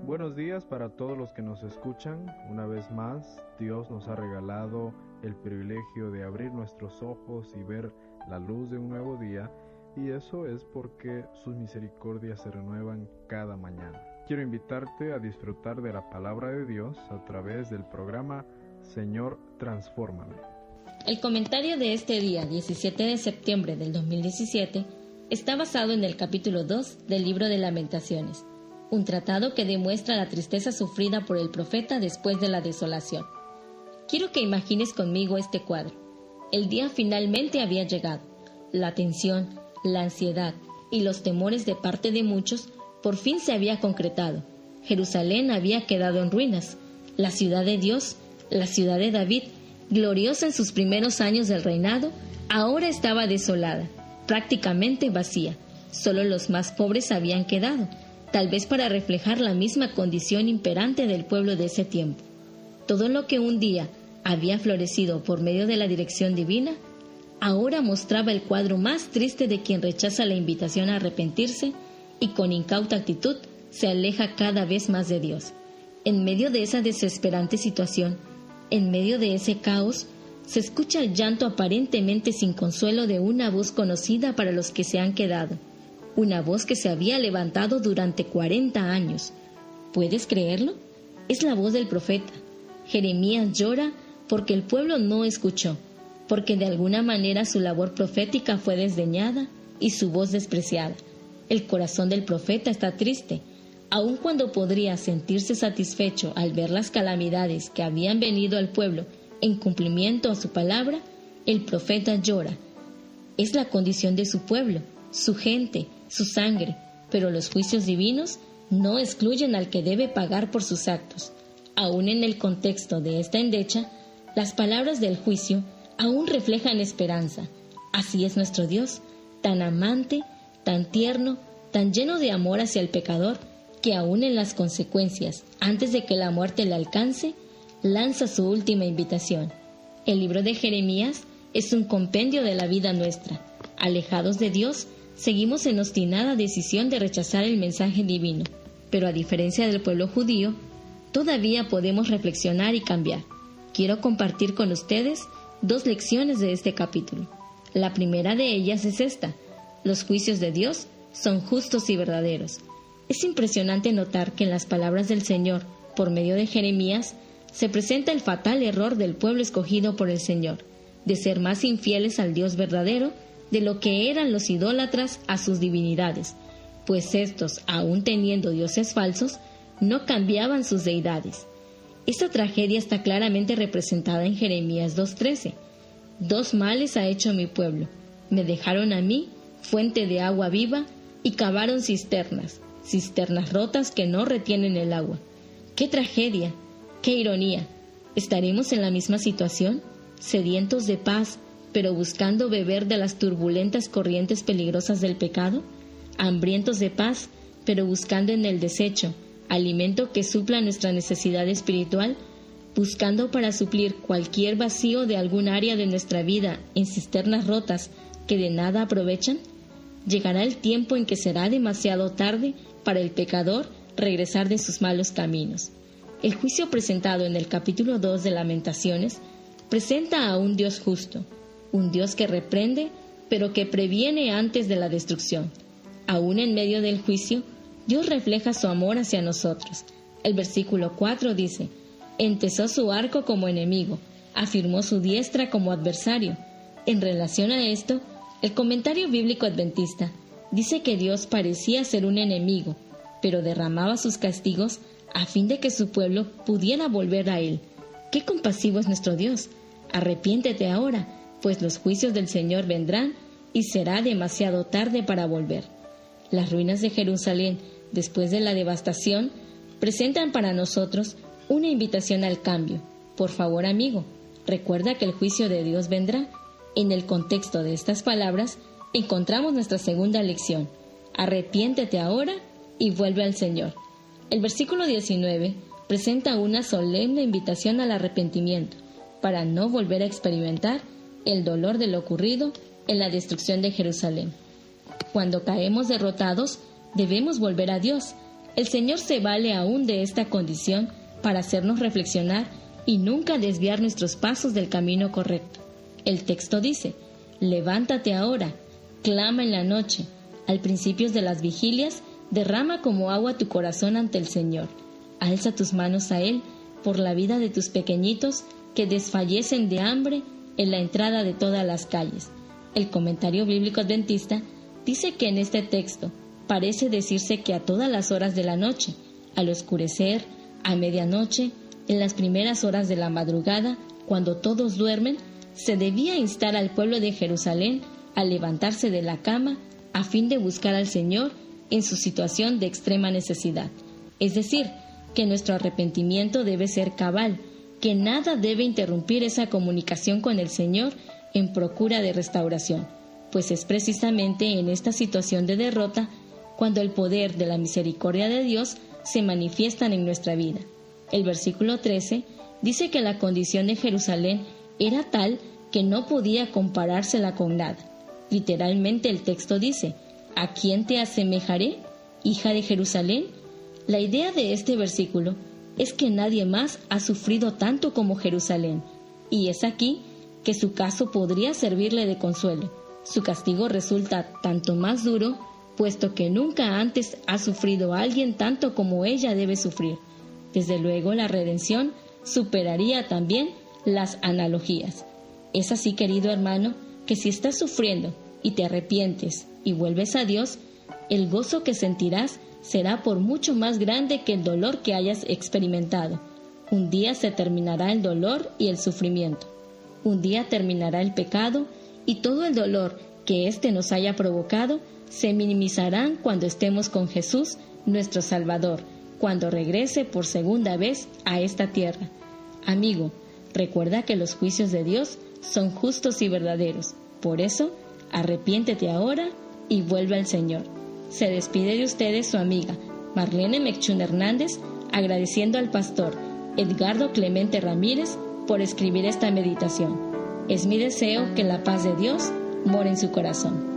Buenos días para todos los que nos escuchan. Una vez más, Dios nos ha regalado el privilegio de abrir nuestros ojos y ver la luz de un nuevo día, y eso es porque sus misericordias se renuevan cada mañana. Quiero invitarte a disfrutar de la palabra de Dios a través del programa Señor, Transfórmame. El comentario de este día, 17 de septiembre del 2017, está basado en el capítulo 2 del libro de Lamentaciones, un tratado que demuestra la tristeza sufrida por el profeta después de la desolación. Quiero que imagines conmigo este cuadro. El día finalmente había llegado. La tensión, la ansiedad y los temores de parte de muchos por fin se había concretado. Jerusalén había quedado en ruinas. La ciudad de Dios, la ciudad de David, gloriosa en sus primeros años del reinado, ahora estaba desolada, prácticamente vacía. Solo los más pobres habían quedado, tal vez para reflejar la misma condición imperante del pueblo de ese tiempo. Todo lo que un día había florecido por medio de la dirección divina, ahora mostraba el cuadro más triste de quien rechaza la invitación a arrepentirse y con incauta actitud se aleja cada vez más de Dios. En medio de esa desesperante situación, en medio de ese caos, se escucha el llanto aparentemente sin consuelo de una voz conocida para los que se han quedado. Una voz que se había levantado durante 40 años. ¿Puedes creerlo? Es la voz del profeta. Jeremías llora porque el pueblo no escuchó, porque de alguna manera su labor profética fue desdeñada y su voz despreciada. El corazón del profeta está triste, aun cuando podría sentirse satisfecho al ver las calamidades que habían venido al pueblo en cumplimiento a su palabra. El profeta llora. Es la condición de su pueblo, su gente, su sangre, pero los juicios divinos no excluyen al que debe pagar por sus actos. Aún en el contexto de esta endecha, las palabras del juicio aún reflejan esperanza. Así es nuestro Dios, tan amante, tan tierno, tan lleno de amor hacia el pecador, que aún en las consecuencias, antes de que la muerte le alcance, lanza su última invitación. El libro de Jeremías es un compendio de la vida nuestra. Alejados de Dios, seguimos en obstinada decisión de rechazar el mensaje divino, pero a diferencia del pueblo judío, todavía podemos reflexionar y cambiar. Quiero compartir con ustedes 2 lecciones de este capítulo. La primera de ellas es esta: los juicios de Dios son justos y verdaderos. Es impresionante notar que en las palabras del Señor, por medio de Jeremías, se presenta el fatal error del pueblo escogido por el Señor, de ser más infieles al Dios verdadero de lo que eran los idólatras a sus divinidades, pues estos, aun teniendo dioses falsos, no cambiaban sus deidades. Esta tragedia está claramente representada en Jeremías 2:13. 2 males ha hecho mi pueblo: me dejaron a mí, fuente de agua viva, y cavaron cisternas rotas que no retienen el agua. ¡Qué tragedia! ¡Qué ironía! ¿Estaremos en la misma situación, sedientos de paz, pero buscando beber de las turbulentas corrientes peligrosas del pecado? ¿Hambrientos de paz, pero buscando en el desecho alimento que supla nuestra necesidad espiritual? ¿Buscando para suplir cualquier vacío de algún área de nuestra vida en cisternas rotas que de nada aprovechan? Llegará el tiempo en que será demasiado tarde para el pecador regresar de sus malos caminos. El juicio presentado en el capítulo 2 de Lamentaciones presenta a un Dios justo, un Dios que reprende, pero que previene antes de la destrucción. Aún en medio del juicio, Dios refleja su amor hacia nosotros. El versículo 4 dice: entesó su arco como enemigo, afirmó su diestra como adversario. En relación a esto, el comentario bíblico adventista dice que Dios parecía ser un enemigo, pero derramaba sus castigos a fin de que su pueblo pudiera volver a Él. ¡Qué compasivo es nuestro Dios! Arrepiéntete ahora, pues los juicios del Señor vendrán y será demasiado tarde para volver. Las ruinas de Jerusalén, después de la devastación, presentan para nosotros una invitación al cambio. Por favor, amigo, recuerda que el juicio de Dios vendrá. En el contexto de estas palabras, encontramos nuestra segunda lección: arrepiéntete ahora y vuelve al Señor. El versículo 19 presenta una solemne invitación al arrepentimiento, para no volver a experimentar el dolor de lo ocurrido en la destrucción de Jerusalén. Cuando caemos derrotados, debemos volver a Dios, El Señor se vale aún de esta condición para hacernos reflexionar y nunca desviar nuestros pasos del camino correcto. El texto dice: levántate ahora, clama en la noche, al principio de las vigilias, derrama como agua tu corazón ante el Señor. Alza tus manos a Él por la vida de tus pequeñitos que desfallecen de hambre en la entrada de todas las calles. El comentario bíblico adventista dice que en este texto parece decirse que a todas las horas de la noche, al oscurecer, a medianoche, en las primeras horas de la madrugada, cuando todos duermen, se debía instar al pueblo de Jerusalén a levantarse de la cama a fin de buscar al Señor en su situación de extrema necesidad. Es decir, que nuestro arrepentimiento debe ser cabal, que nada debe interrumpir esa comunicación con el Señor en procura de restauración, pues es precisamente en esta situación de derrota cuando el poder de la misericordia de Dios se manifiestan en nuestra vida. El versículo 13 dice que la condición de Jerusalén era tal que no podía comparársela con nada. Literalmente el texto dice: ¿a quién te asemejaré, hija de Jerusalén? La idea de este versículo es que nadie más ha sufrido tanto como Jerusalén, y es aquí que su caso podría servirle de consuelo. Su castigo resulta tanto más duro, puesto que nunca antes ha sufrido alguien tanto como ella debe sufrir. Desde luego, la redención superaría también las analogías. Es así, querido hermano, que si estás sufriendo y te arrepientes y vuelves a Dios, el gozo que sentirás será por mucho más grande que el dolor que hayas experimentado. Un día se terminará el dolor y el sufrimiento. Un día terminará el pecado y todo el dolor que éste nos haya provocado se minimizarán cuando estemos con Jesús, nuestro Salvador, cuando regrese por segunda vez a esta tierra. Amigo, recuerda que los juicios de Dios son justos y verdaderos. Por eso, arrepiéntete ahora y vuelve al Señor. Se despide de ustedes su amiga Marlene Mechún Hernández, agradeciendo al pastor Edgardo Clemente Ramírez por escribir esta meditación. Es mi deseo que la paz de Dios more en su corazón.